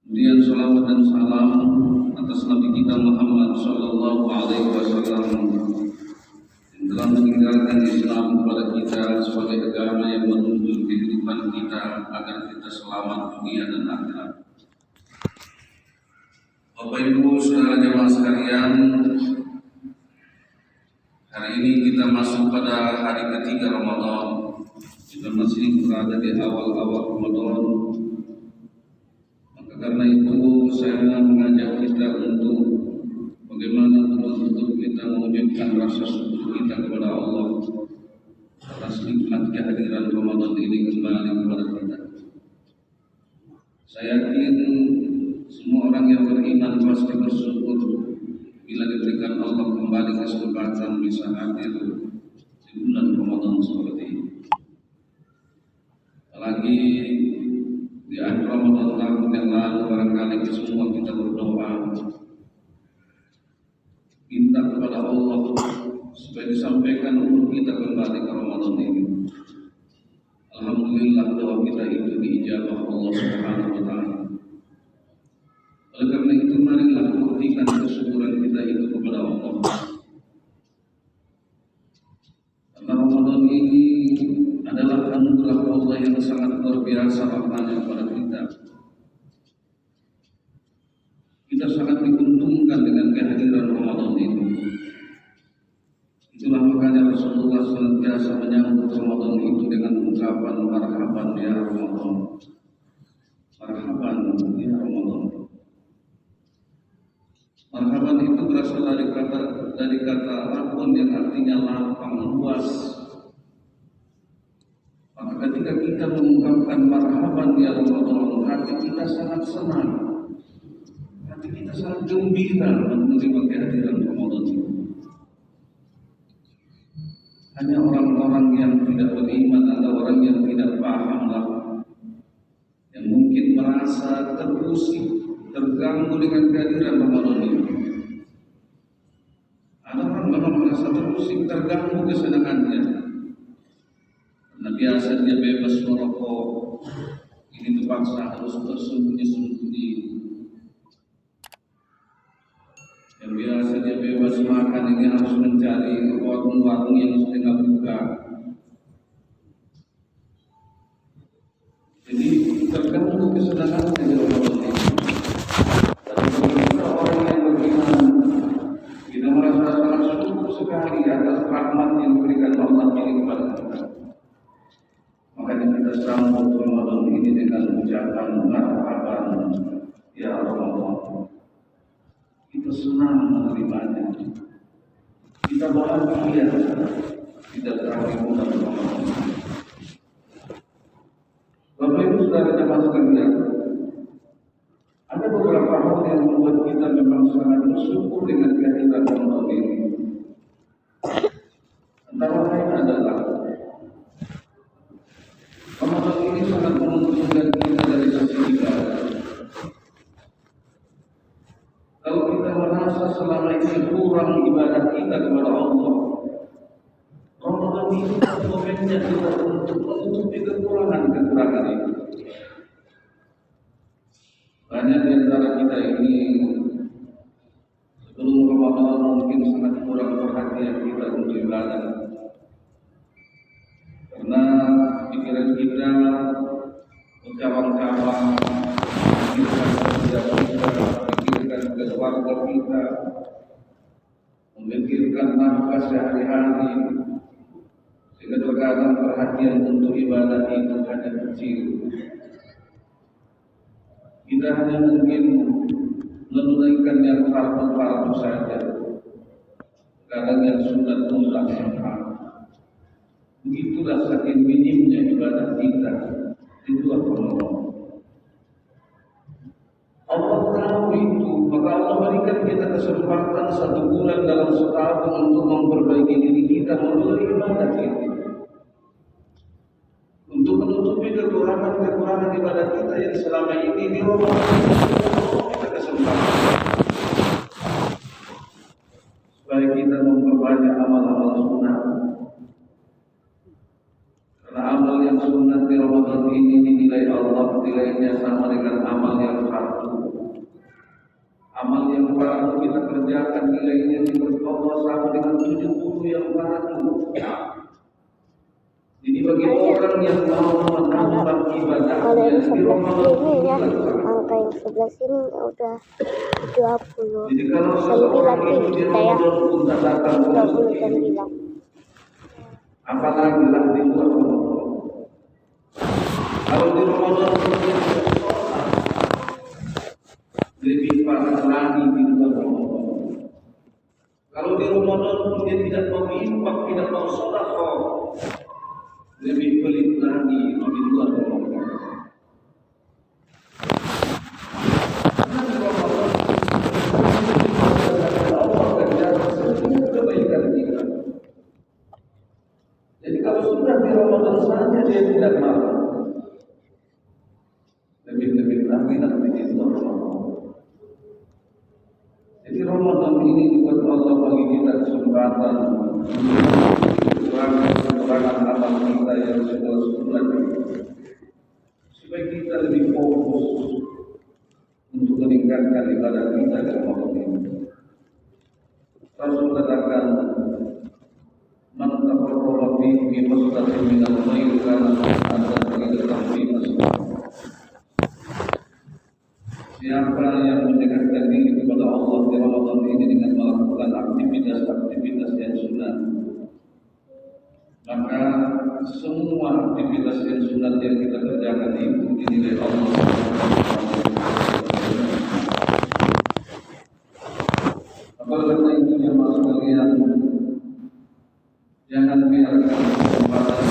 Kemudian salawat dan salam atas Nabi kita Muhammad Sallallahu Alaihi Wasallam yang telah meninggalkan Islam kepada kita sebagai agama yang menuntun kehidupan kita agar kita selamat dunia dan akhirat. Bapak Ibu saudara jemaah sekalian, hari ini kita masuk pada hari ketiga Ramadan. Kita masih berada di awal-awal Ramadan. Karena itu saya mengajak kita untuk bagaimana betul-betul kita mewujudkan rasa syukur kita kepada Allah atas nikmat kehadiran Ramadan ini kembali kepada kita. Saya yakin semua orang yang beriman pasti bersyukur bila diberikan Allah kembali kesempatan bisa hadir di bulan Ramadan seperti ini. Apalagi di akhir Ramadan tahun yang lalu barangkali semua kita berdoa minta kepada Allah supaya disampaikan untuk kita kembali ke Ramadan ini. Alhamdulillah doa kita itu diijabah Allah Subhanahu wa taala. Oleh karena itu marilah buktikan kesyukuran kita itu kepada Allah. Karena Ramadan ini adalah anugerah Allah yang sangat luar biasa maknanya kepada kita. Kita sangat diuntungkan dengan kehadiran Ramadan ini. Itulah makanya Rasulullah senantiasa menyambut Ramadan itu dengan ucapan marhaban ya Ramadan. Marhaban ya Ramadan. Marhaban itu berasal dari kata rabun yang artinya lapang, luas. Ketika kita mengungkapkan marhaban ya Ramadan, hati kita sangat senang, hati kita sangat gembira menerima kehadiran Ramadan ini. Hanya orang-orang yang tidak beriman atau orang yang tidak paham lah, yang mungkin merasa terusik, terganggu dengan kehadiran Ramadan ini. Ada orang memang merasa terusik, terganggu kesenangannya. Nah, biasa dia bebas merokok, ini terpaksa harus bersembunyi-sembunyi. Yang biasa dia bebas makan, ini harus mencari warung-warung yang setengah buka. Jadi terganggu kesenangannya di Ramadan ini. Dan kita orang yang beriman, kita merasa sangat syukur sekali atas rahmat yang diberikan Allah ini kepada kita. Makanya kita sambut Ramadan ini dengan ucapan marhaban ya Ramadan. Kita senang menerimanya. Kita bahagia tidak terakhir bulan Ramadan. Bapak Ibu saudara jemaah sekalian, ada beberapa hal yang membuat kita memang sangat bersyukur dengan kehadiran Ramadan ini. Antara lain adalah Ramadan ini sangat menguntungkan kita dari sisi ibadah. Kalau kita merasa selama ini kurang ibadah kita kepada Allah, Ramadan ini momennya kita untuk menutupi kekurangan itu. Banyak di antara kita ini sebelum Ramadan mungkin sangat kurang perhatian kita untuk ibadah. Karena pikiran kita bercabang-cabang, memikirkan kerja kita, memikirkan keluarga kita, memikirkan nafkah sehari-hari, sehingga terkadang perhatian untuk ibadah itu hanya kecil. Kita hanya mungkin menunaikan yang fardu saja, kadang yang sunat pun tak sempat. Begitulah saking minimnya ibadah kita di bulan Ramadan. Allah tahu itu, maka Allah berikan kita kesempatan 1 bulan dalam setahun untuk memperbaiki diri kita melalui ibadah kita, untuk menutupi kekurangan ibadah kita yang selama ini di Ramadan kita kesempatan supaya kita memperbanyak amal-amal sunnah. Karena amal yang sunnah di Ramadan ini dinilai Allah nilainya sama dengan amal yang fardu. Amal yang baru kita kerjakan nilainya di Allah sama dengan 70 yang baru. Jadi bagi orang yang mau menambah ibadahnya Kalau yang di 11 Ramadan ini ya, ini, angka yang 11 ini udah 20. jadi kalau 9 seseorang nih itu di kita ya, Ramadan pun tak datang ke masjid, 29. apalagi lah di luar Ramadan. Kalau di Ramadan pun dia tidak sholat, lebih parah lagi di luar Ramadan. Kalau di Ramadan pun dia tidak mau infak, tidak mau sedekah, lebih pelit lagi di luar Ramadan. Karena di Ramadan Allah kerja semua kebaikan kita. Jadi kalau sudah di Ramadan saja dia tidak mau, lebih lagi nanti di luar Ramadan. Jadi Ramadan ini juga Allah bagi kita kesempatan kekurangan amal kita yang sudah supaya kita lebih fokus untuk meningkatkan ibadah kita di Ramadan ini. Rasul katakan, "Man taqarraba fi masjidin min al-khair kana adzan fi masjid." Siapa yang mendekatkan diri kepada Allah di Ramadan ini dengan melakukan aktivitas-aktivitas yang sunat, maka semua aktivitas yang sunat yang kita kerjakan itu dinilai Allah. Apabila itu yang masuk kalian, jangan biarkan kesempatan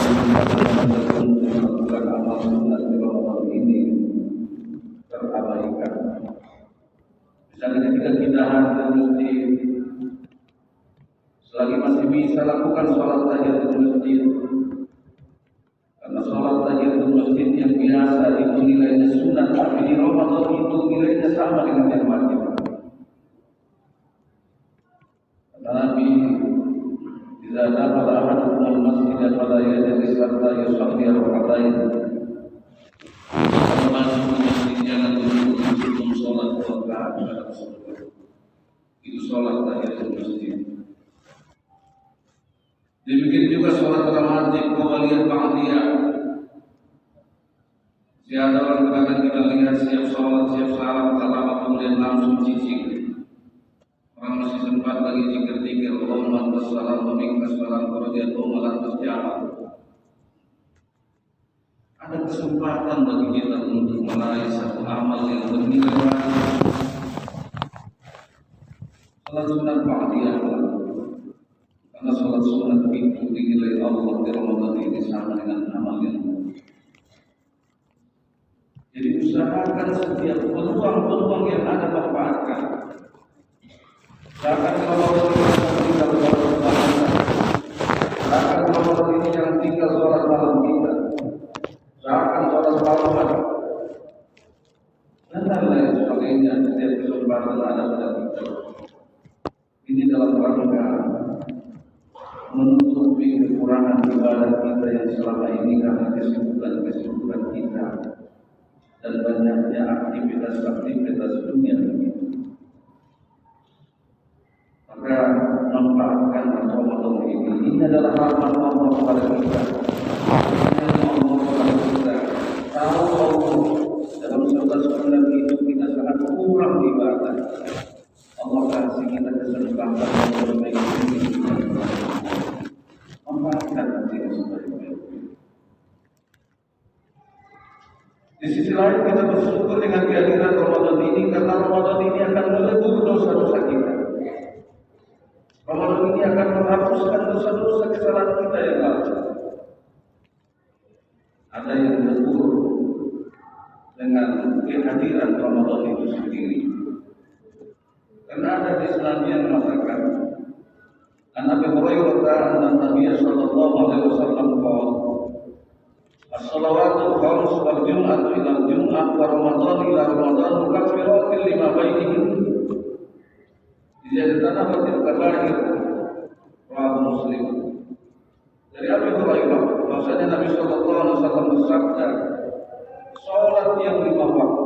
untuk melakukan amal sunat di Ramadan ini terabaikan. Misalnya ketika kita hadir masjid, selagi masih bisa lakukan sholat tahiyatul masjid, karena sholat tahiyatul masjid yang biasa itu nilainya sunat, tapi di Ramadan itu nilainya sama dengan yang wajib. Kata Nabi, "Idza dakhala ahadukum al-masjid fala yajlis hatta yusalli rak'atain." Kalau masuk ke masjid jangan duduk sebelum sholat 2 rakaat. Itu sholat tahiyatul masjid. Demikian juga sholat rawatib qabliyah ba'diyah. Siapa orang kadang kita lihat siap sholat, siap salam, kata kemudian langsung cicing. Orang masih sempat lagi zikir-zikir, Allahumma antas salam wa minkas salam, qadiyatu malah terjawab. Ada kesempatan bagi kita untuk meraih satu amal yang bernilai banyak. Salat sunat ba'diyah, karena salat sunat itu dinilai Allah di Ramadan ini sama dengan amal yang lain. Jadi usahakan setiap peluang-peluang yang ada manfaatkan. Bahkan Ramadan ini jangan tinggal sholat malam. Bahkan Ramadan ini jangan tinggal sholat malam kita. Bahkan sholat malam dan lain sebagainya. Setiap kesempatan ada pada kita. Ini dalam rangka menutupi kekurangan ibadah kita yang selama ini karena kesibukan kita dan banyaknya aktivitas dunia ini. Maka manfaatkan Ramadan ini. Ini adalah rahmat Allah kepada kita. Allah kepada kita. Tahu Allah dalam 11 bulan itu kita sangat kurang ibadah. Allah kasih kita kesempatan untuk berbaiki diri. Manfaatkan diri sebaik-baiknya. Di sisi lain kita bersyukur dengan kehadiran Ramadan ini karena Ramadan ini akan melebur dosa-dosa kita. Ramadan ini akan menghapuskan dosa-dosa kesalahan kita yang lalu. Ada yang melebur dengan kehadiran Ramadan itu sendiri. Karena ada Islam yang mengatakan, Nabi Hurairah dan Nabi sallallahu alaihi wasallam qala, "As-salawatul khams wal jum'atu ila al-jum'ah wa Ramadan ila Ramadan mukaffiratun lima bainihim." Jadi tanabatil kabair rawahu Muslim. Dari Abu Hurairah, bahwasanya Nabi sallallahu alaihi wasallam bersabda, "Salat yang 5 waktu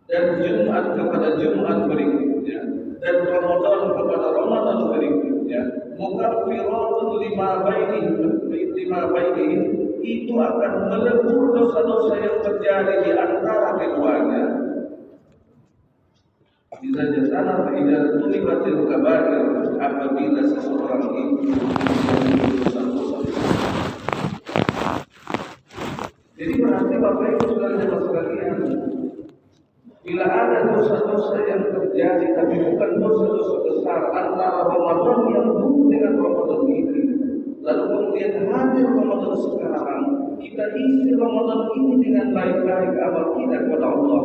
dan Jumat kepada Jumat berikutnya, dan Ramadan kepada Ramadan berikutnya, mukaffiratun lima bainihim, itu akan melebur dosa-dosa yang terjadi di antara keduanya. Bisa jasana tidak tulibatil kabair, apabila seseorang itu dosa-dosa. Jadi berarti Bapak Ibu saudara sekalian, bila ada dosa-dosa yang terjadi tapi bukan dosa-dosa besar antara Ramadan yang dulu dengan Ramadan ini, lalu kemudian hadir Ramadan sekarang, kita isi Ramadan ini dengan baik-baik amal kita kepada Allah,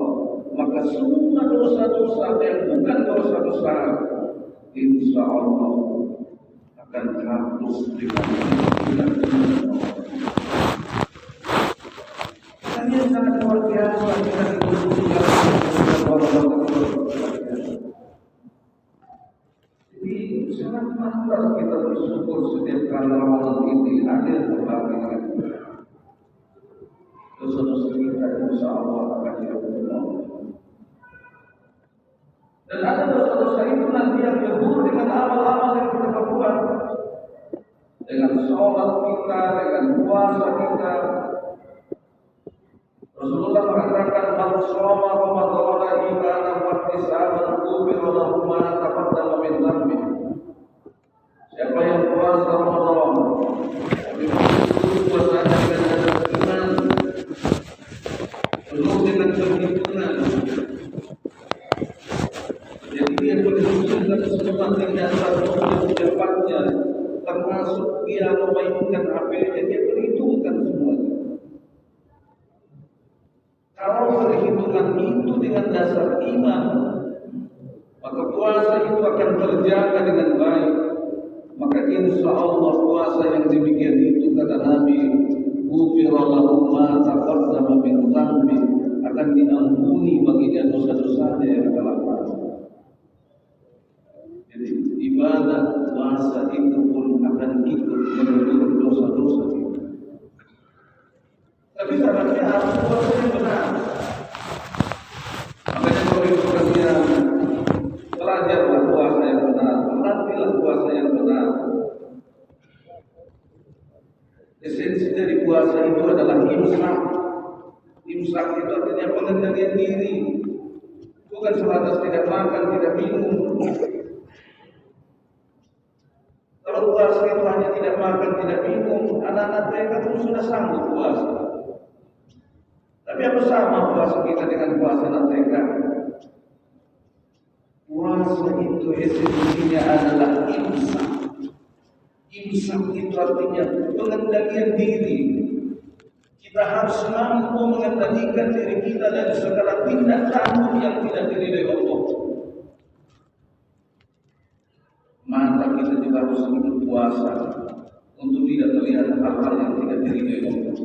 maka semua dosa-dosa yang bukan dosa besar, insya Allah akan hapus dengan ini sangat luar biasa kita diusulkan jadi sangat pantas kita bersyukur setiap kali Ramadan ini hadir kembali dosa-dosa kita insya Allah akan diampuni. Dan ada dosa-dosa itu nanti yang berhubung dengan amal-amal yang kita lakukan, dengan sholat kita, dengan puasa kita. Rasulullah mengatakan, "Man shoma Ramadhana imanan wa ihtisaban ghufira lahu ma taqaddama min dhanbi." Siapa yang puasa Ramadan, puasanya dengan iman, penuh dengan perhitungan. Jadi dia menunjukkan semua tindakan ucapannya, termasuk dia memainkan HP-nya, dia perhitungkan semuanya. Kalau perhitungan itu dengan dasar iman, maka puasa itu akan terjaga dengan baik. Maka insya Allah puasa yang demikian itu, kata Nabi, ghufira lahu ma taqaddama min dhanbi, akan diampuni baginya dosa-dosanya yang telah lalu. Jadi ibadah puasa itu pun akan ikut menutup dosa-dosa kita. Tapi syaratnya harus puasa yang benar. Makanya kalau ibu sekalian, belajarlah puasa yang benar, latihlah puasa yang benar. Esensi dari puasa itu adalah imsak. Imsak itu artinya pengendalian diri, bukan sebatas tidak makan, tidak minum. Kalau puasa itu hanya tidak makan, tidak minum, anak-anak mereka pun sudah sanggup puasa. Tapi apa sama puasa kita dengan puasa anak mereka? Puasa itu esensinya adalah imsak. Imsak itu artinya pengendalian diri. Kita harus mampu mengendalikan diri kita dari segala tindak tanduk yang tidak diridhoi Allah. Mata kita juga harus ikut puasa untuk tidak melihat hal-hal yang tidak diridhoi Allah.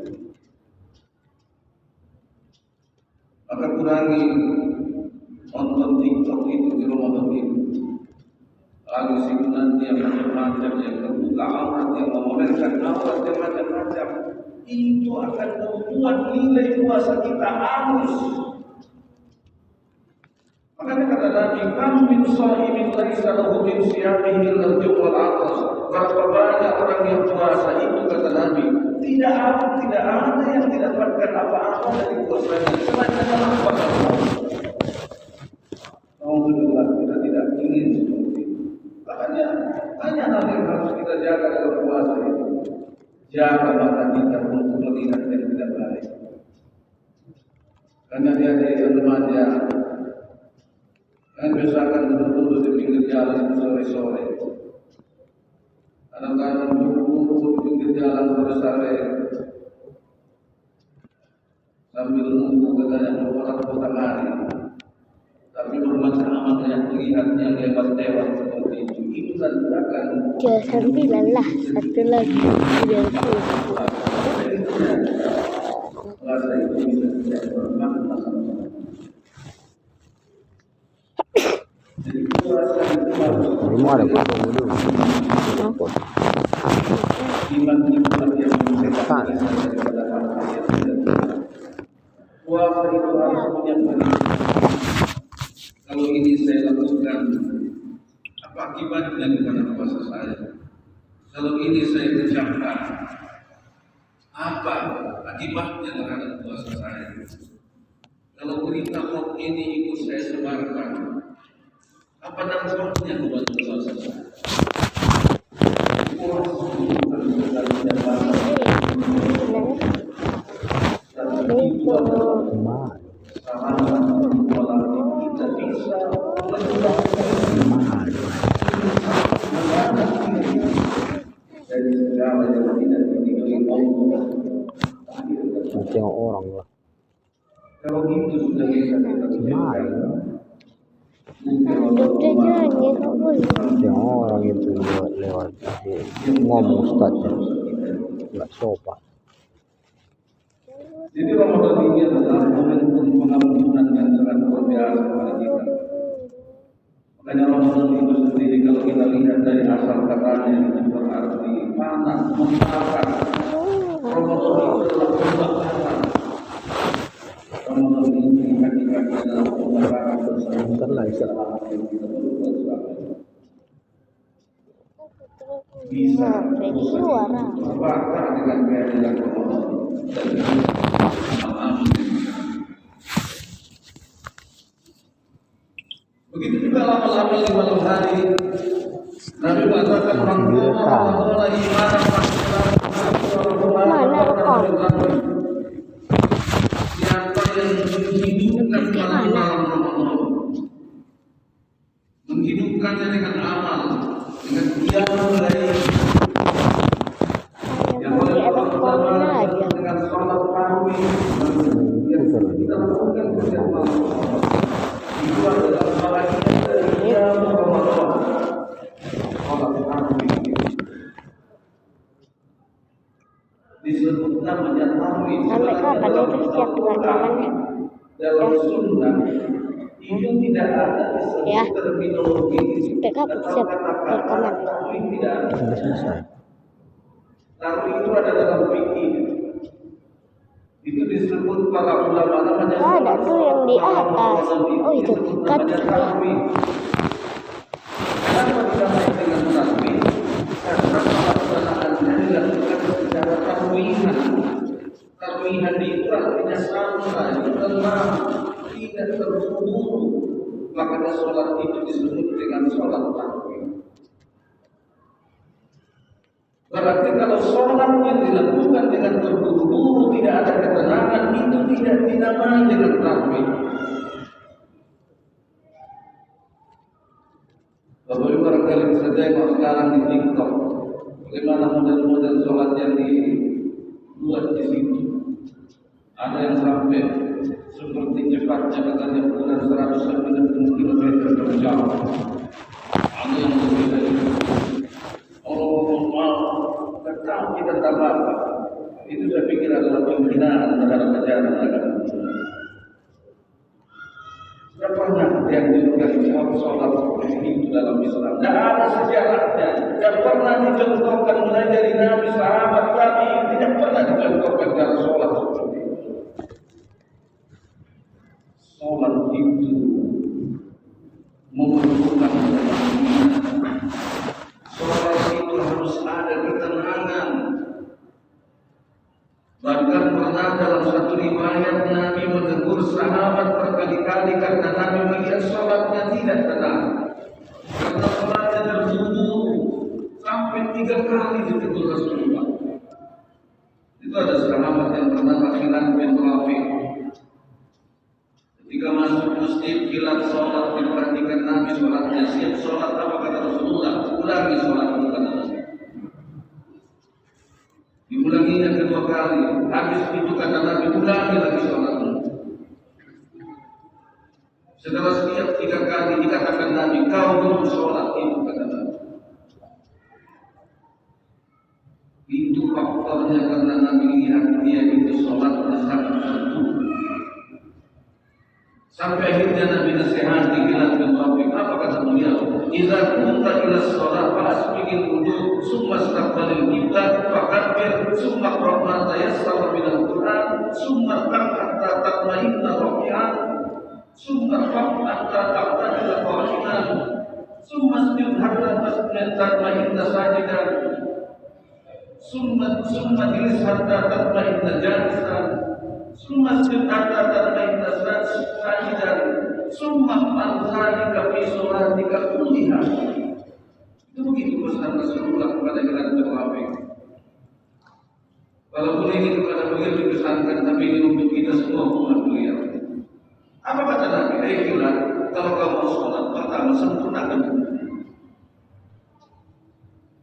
Maka kurangi nonton TikTok itu di Ramadan ini. Lalu nanti yang macam-macam, yang terbuka aurat, yang memamerkan aurat, yang macam-macam, itu akan membuat nilai puasa kita hangus. Makanya kata Nabi, "Kam min sha'imin laisa lahu min siyamihi illa al-ju' wal 'athas." Berapa banyak orang yang puasa itu, kata Nabi, tidak ada yang didapatkan apa-apa dari puasanya selain dalam puasa. Alhamdulillah, kita tidak ingin seperti itu. Makanya banyak hal yang harus kita jaga dalam puasa itu. Jaga mata kita untuk melihat yang tidak baik. Karena dia remaja, kan biasakan duduk-duduk di pinggir jalan sore-sore. Kadang-kadang duduk di pinggir jalan sore-sore sambil nunggu katanya orang hari. Tapi bermacam-macam yang melihatnya lewat-lewat seperti itu. Itu akan 39 lah, satu lagi 90. rasa itu bisa tidak bermakna sama. Jadi puasa itu harus ada apa dulu? iman yang mencetak daripada hal-hal yang tidak. Puasa itu harus punya puasa saya. Kalau ini saya ucapkan, apa akibatnya terhadap puasa saya? Kalau berita hoax ini ikut saya sebarkan, apa dampaknya buat puasa saya? Dari segala yang tidak dimiliki Allah, tengok orang lah. kalau itu sudah bisa kita ucapkan, Dokter nyanyi tak boleh. Tengok orang itu lewat ngomong ustaznya nggak sopan. jadi Ramadan ini adalah momentum pengampunan yang sangat luar biasa bagi kita. Makanya Ramadan itu sendiri kalau kita lihat dari asal katanya itu berarti panas, membakar. Ramadan itu adalah pembakaran. Ramadan ini hakikatnya adalah pembakaran bersama. Bentar lah Isa. Bisa Beri suara. terbakar dengan kehadiran Ramadan dan aman. Begitu juga lama-lama di malam hari Nabi mengatakan orang siapa yang menghidupkan malam Ramadan, menghidupkannya dengan amal, dengan qiyamul lail, yang paling pertama dengan sholat tarawih yang kita lakukan setiap malam. Itu adalah bagian dari qiyamul Ramadan. Sholat tarawih disebut namanya tarawih. Sampai kapan itu siap dengan jalannya? Dalam sunnah itu tidak ada disebut Ya. terminologi Sampai kapan atau siap kata-kata rekaman? tarawih tidak ada. Sudah selesai. Tarawih itu ada dalam fikih. Itu disebut para ulama namanya. Ada tuh yang di atas. Oh itu kan namanya tarawih. Kenapa dinamai dengan tarawih? Karena pelaksanaannya dilakukan secara tarwihan. Tarwihan itu artinya santai, tenang, tidak terburu-buru. Makanya sholat itu disebut dengan sholat tarawih. Berarti kalau sholat yang dilakukan dengan terburu-buru, tidak ada ketenangan, itu tidak dinamai dengan tarawih. Bapak Ibu barangkali bisa tengok sekarang di TikTok bagaimana model-model sholat yang dibuat di situ. Ada yang sampai seperti cepatnya katanya bulan 190 km per jam. Ada yang lebih dari itu. Tetap kita tambah. Itu saya pikir adalah penghinaan terhadap ajaran agama. Tidak pernah dianjurkan sholat seperti itu dalam Islam. Tidak ada sejarahnya. Tidak pernah dicontohkan mulai dari Nabi, sahabat, tabi'in. Tidak pernah dicontohkan dalam sholat seperti itu. Sholat itu memerlukan ketenangan. Sholat itu harus ada ketenangan. Bahkan pernah dalam satu riwayat Nabi menegur sahabat berkali-kali karena Nabi melihat sholatnya tidak tenang. Karena sholatnya terburu-buru sampai 3 kali ditegur Rasulullah. Itu ada sahabat yang bernama Khilaf bin Rafi'. Ketika masuk masjid, Khilaf sholat diperhatikan Nabi sholatnya siap sholat apa kata Rasulullah? Ulangi sholatmu kata Rasulullah. Diulanginya kedua kali. Habis itu kata Nabi, ulangi lagi sholatmu. Setelah setiap 3 kali dikatakan Nabi, kau belum sholat, itu kata Nabi. Itu faktornya karena Nabi lihat dia itu sholatnya sangat terburu. Sampai akhirnya Nabi nasihati Khilaf bin Rafi'. Apa kata beliau? Idza kunta ila shalah fa asbiqil wudu summa istaqbalil qiblat fakabbir summa qra' ma tayassara minal Qur'an summa hatta tatma'inna rafi'an summa hatta ta'tadila qa'iman summa isjud hatta tasjuda tatma'inna sajidan, summa jilis hatta tatma'inna jalisan, summa sujud hatta tatma'inna sajidan, summa al-zalika fi sholatika kulliha. Itu begitu pesan Rasulullah kepada kita Tarawih. Walaupun ini kepada beliau dipesankan, tapi ini untuk kita semua umat beliau. Apa kata Nabi? Ayolah, kalau kamu sholat pertama sempurnakan.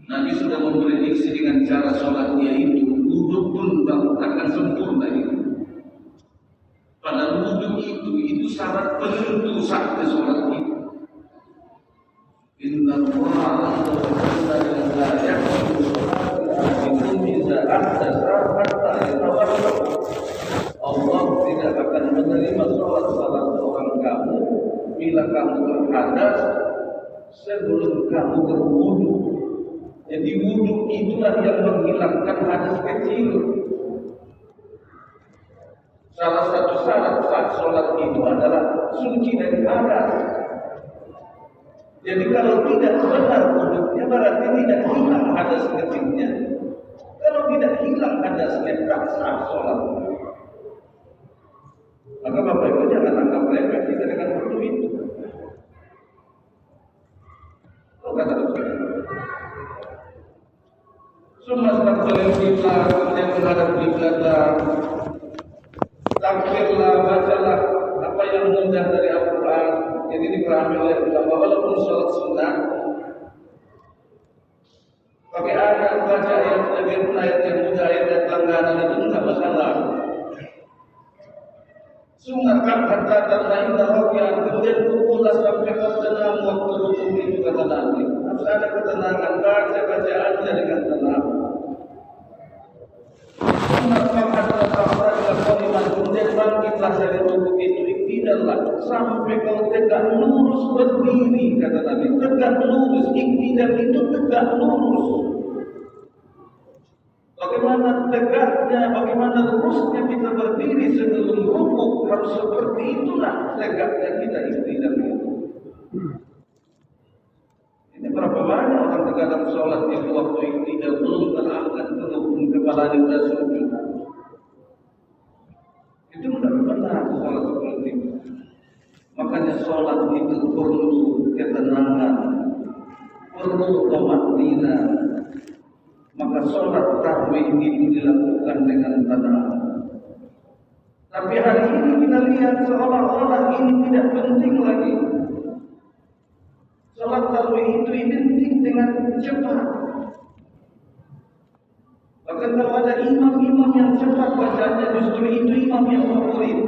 Nabi sudah memprediksi dengan cara sholatnya itu, wudhu pun akan sempurna itu. Pada wudhu itu syarat penentu sahnya sholat itu. Inna Allah la yaqbalu sholatan idza ahdatsa hatta yatawadda. Allah tidak akan menerima sholat salah seorang kamu bila kamu berhadas sebelum kamu berwudu. Jadi wudu itulah yang menghilangkan hadas kecil. Salah satu syarat sah sholat itu adalah suci dari hadas. Jadi kalau tidak benar wudunya berarti tidak hilang hadas kecilnya. Kalau tidak hilang hadasnya tak sah sholat. Maka Bapak Ibu jangan anggap remeh kita dengan wudu itu. Kata Rasul. Semua sekali kita kemudian menghadap kiblat, takbirlah, bacalah apa yang mudah dari Al-Quran. Jadi dipahami oleh ulama walaupun sholat sunnah. Pakai ayat, baca ayat, biarpun ayat yang mudah, ayat langganan itu enggak masalah. Sunahkan hatta tatma'inna rakyat, kemudian rukulah sampai tertenang waktu rukuk itu kata Nabi. Harus ada ketenangan, baca bacaannya dengan tenang. Sunahkan hatta tatma'inna rakyat, kemudian bangkitlah dari rukuk itu, iktidallah sampai kau tegak lurus berdiri kata Nabi. Tegak lurus, iktidal itu tegak lurus. Bagaimana tegaknya, bagaimana lurusnya kita berdiri sebelum rukuk, harus seperti itulah tegaknya kita iktidal itu. Ini berapa banyak orang terkadang sholat itu waktu iktidal belum terangkat walaupun kepalanya sudah sujud. Itu tidak benar sholat seperti itu. Makanya sholat itu perlu ketenangan, perlu tamaknina. Maka sholat tarawih itu dilakukan dengan tenang. Tapi hari ini kita lihat seolah-olah ini tidak penting lagi. Sholat tarawih itu identik dengan cepat. Bahkan kalau ada imam-imam yang cepat bacanya, justru itu imam yang favorit.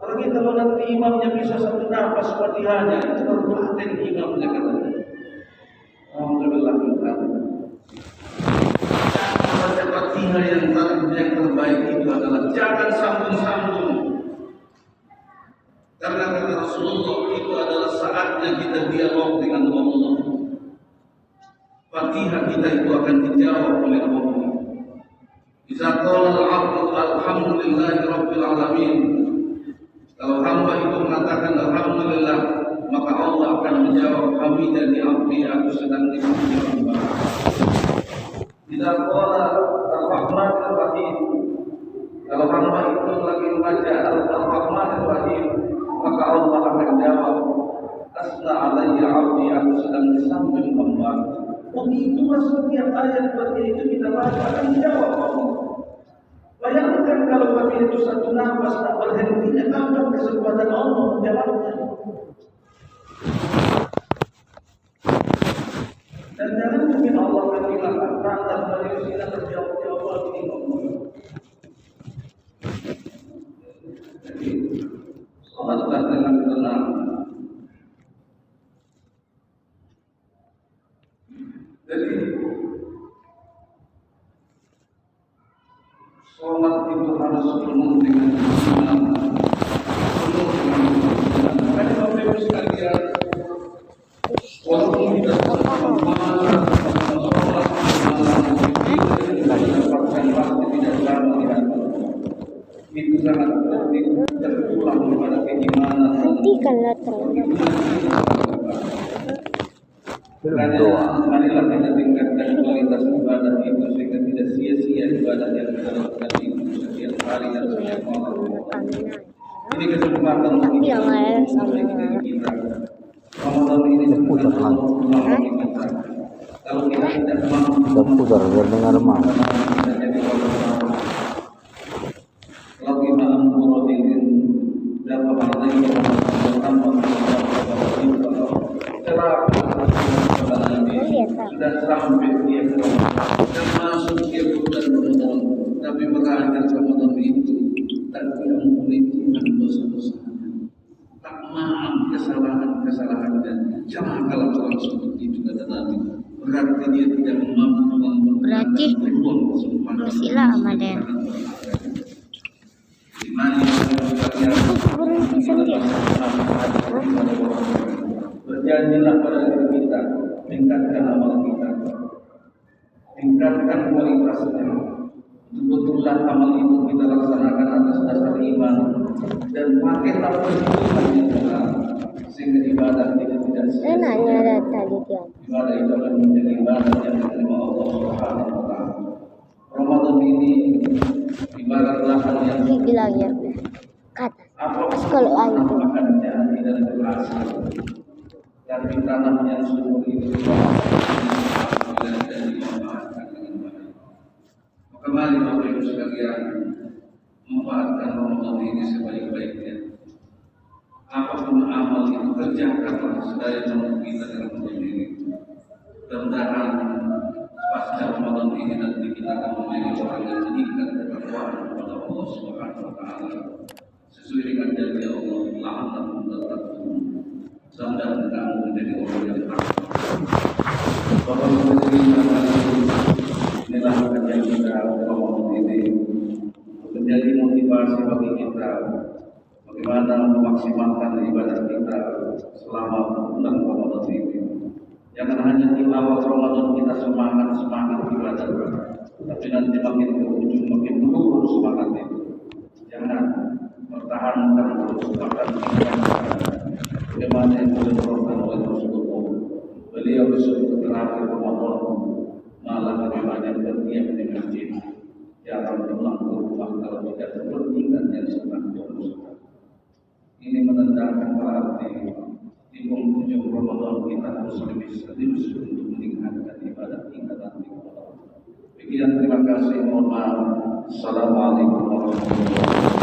Kalau kita mau nanti imamnya bisa satu nafas Fatihahnya, itu baru paten imamnya katanya. Alhamdulillah kita. Baca Fatihah yang terbaik itu adalah jangan sambung-sambung. Karena kata Rasulullah itu adalah saatnya kita dialog dengan Allah. Fatihah kita itu akan dijawab oleh Allah. Bisa qala al-'abdu alhamdulillahi rabbil alamin. Kalau hamba itu mengatakan alhamdulillah, maka Allah akan menjawab hamidani abdi, aku sedang dipuji hamba. Bila qala ar-rahmanir rahim, kalau hamba itu lagi membaca ar-rahmanir rahim, maka Allah akan jawab asna alayya abdi, aku sedang disambung hamba. Begitulah setiap ayat seperti itu kita baca akan dijawab Allah. Bayangkan kalau kami itu satu nafas tak berhentinya, kapan kesempatan Allah menjawabnya? Dan jangan mungkin Allah akan bilang lantas dari sini terjawab Allah ini ngomong. Jadi sholatlah dengan tenang. Jadi sholat itu harus penuh dengan kesenangan, penuh dengan kesenangan. Karena Bapak Ibu sekalian, walaupun kita sholat tidak lama di hati, itu sangat penting terpulang kepada keimanan. Hentikanlah terang. Makanya doa. marilah kita tingkatkan kualitas ibadah itu sehingga tidak sia-sia ibadah yang kita lakukan itu setiap hari dan setiap malam. Ini kesempatan untuk Tapi yang kita lain sama memperbaiki diri kita. Ramadan ini Putar bukan lagi. untuk menolong kita. Kalau kita tidak mampu Putar biar dengar mah. kita jadi orang kalau kita mampu rodin dapat ada yang tanpa sudah sampai dia ke dan masuk dia bukan Ramadan tapi berakhir Ramadan itu dan tidak memiliki dosa-dosa tak maaf kesalahan dan jangan kalau orang seperti itu kata Nabi berarti dia tidak mampu Berarti masih lama deh. Berhenti sendiri. Berjanjilah pada diri kita, tingkatkan amal kita, tingkatkan kualitasnya. Betullah amal itu kita laksanakan atas dasar iman dan pakailah perhitungan yang benar sehingga ibadah kita tidak sia-sia. Enaknya ada tadi dia. Ibadah itu akan menjadi ibadah yang diterima Allah Subhanahu wa Ta'ala. Ramadan ini ibarat lahan yang Bilang ya. Kata. Kalau air itu. makannya tidak berhasil, tapi tanah yang subur itu dan dimanfaatkan dengan baik. Maka mari Bapak Ibu sekalian memanfaatkan Ramadan ini sebaik-baiknya. Apapun amal itu kerjakanlah sedaya mampu kita dalam Ramadan ini. Mudah-mudahan pasca Ramadan ini nanti kita akan menjadi orang yang meningkat ketakwaan kepada Allah Subhanahu wa Ta'ala. Sesuai dengan janji Allah, la'allakum tattaqun. Mudah-mudahan kamu menjadi orang yang takwa. Bapak Ibu sekalian, inilah kajian kita Ramadan ini menjadi motivasi bagi kita bagaimana memaksimalkan ibadah kita selama bulan Ramadan ini. Jangan hanya di awal Ramadan kita semangat ibadah, tapi nanti makin ke ujung makin menurun semangat itu. Jangan pertahankan terus bahkan bagaimana yang dilakukan oleh Rasulullah. Beliau disebut terakhir Ramadan malah lebih banyak berdiam di masjid, jarang pulang ke rumah kalau tidak kepentingan yang sedang diusahakan. Ini menandakan berarti di penghujung Ramadan kita harus lebih serius untuk meningkatkan ibadah kita nanti. Demikian, terima kasih. Mohon maaf. Assalamualaikum warahmatullahi wabarakatuh.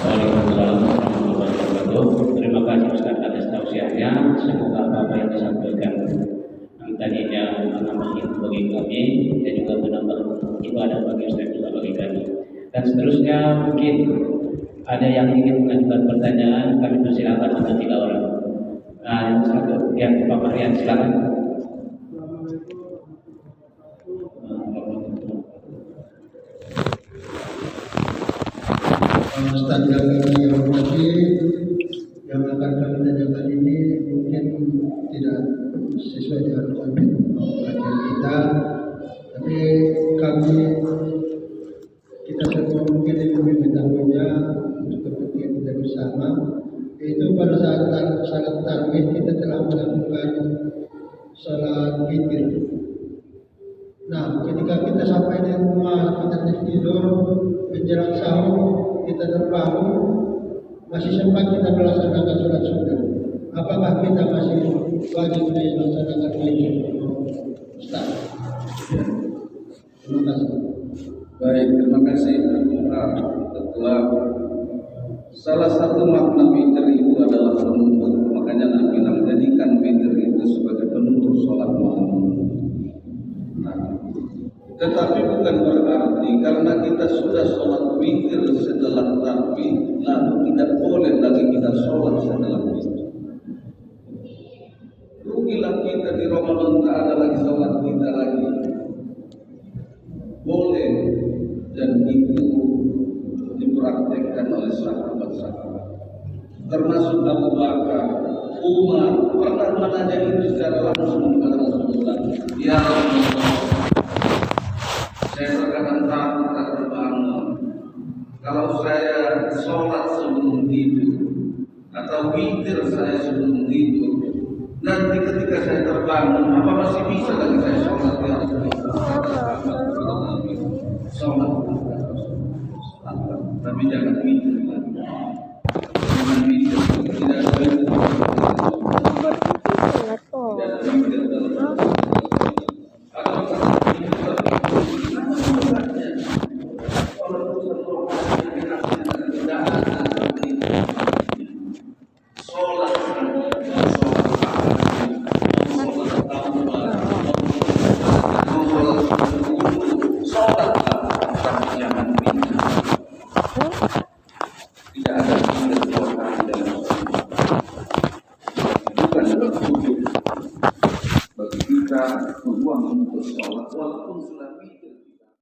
Waalaikumsalam warahmatullahi wabarakatuh. Terima kasih Ustaz atas tausiahnya. Semoga apa yang disampaikan yang tadinya menambah ilmu bagi kami dan juga menambah ibadah bagi Ustaz juga bagi kami. Dan seterusnya mungkin ada yang ingin mengajukan pertanyaan, kami persilakan untuk 3 orang. Yang satu, yang Pak Marian silakan. Ustaz yang kami hormati, yang akan kami tanyakan ini mungkin tidak sesuai dengan konteks kajian kita, tapi kita semua mungkin lebih mengetahuinya untuk kepentingan kita bersama. Itu pada saat tarawih kita telah melakukan sholat witir. Nah, ketika kita sampai di rumah, kita tidur menjelang sahur, kita terbangun, masih sempat kita melaksanakan sholat sunnah. Apakah kita masih wajib melaksanakan witir? Ustaz. Terima kasih. Baik, terima kasih Pak Ketua. Salah satu makna witir itu adalah penutup. Makanya Nabi bilang jadikan witir itu sebagai penutup sholat malam. Nah, tetapi bukan berarti karena kita sudah sholat witir setelah tarawih, lalu tidak boleh lagi kita sholat setelah witir. Rugilah kita di Ramadan tak ada lagi sholat kita lagi. Boleh, dan itu dipraktekkan oleh sahabat-sahabat, termasuk Abu Bakar, Umar pernah menanya itu secara langsung kepada Rasulullah. Ya Rasulullah, saya terkadang takut tak terbangun. Kalau saya sholat sebelum tidur atau witir saya sebelum tidur, Nanti ketika saya terbangun, apa masih bisa lagi saya sholat ya? Sholat. Tapi jangan gitu. Jangan gitu.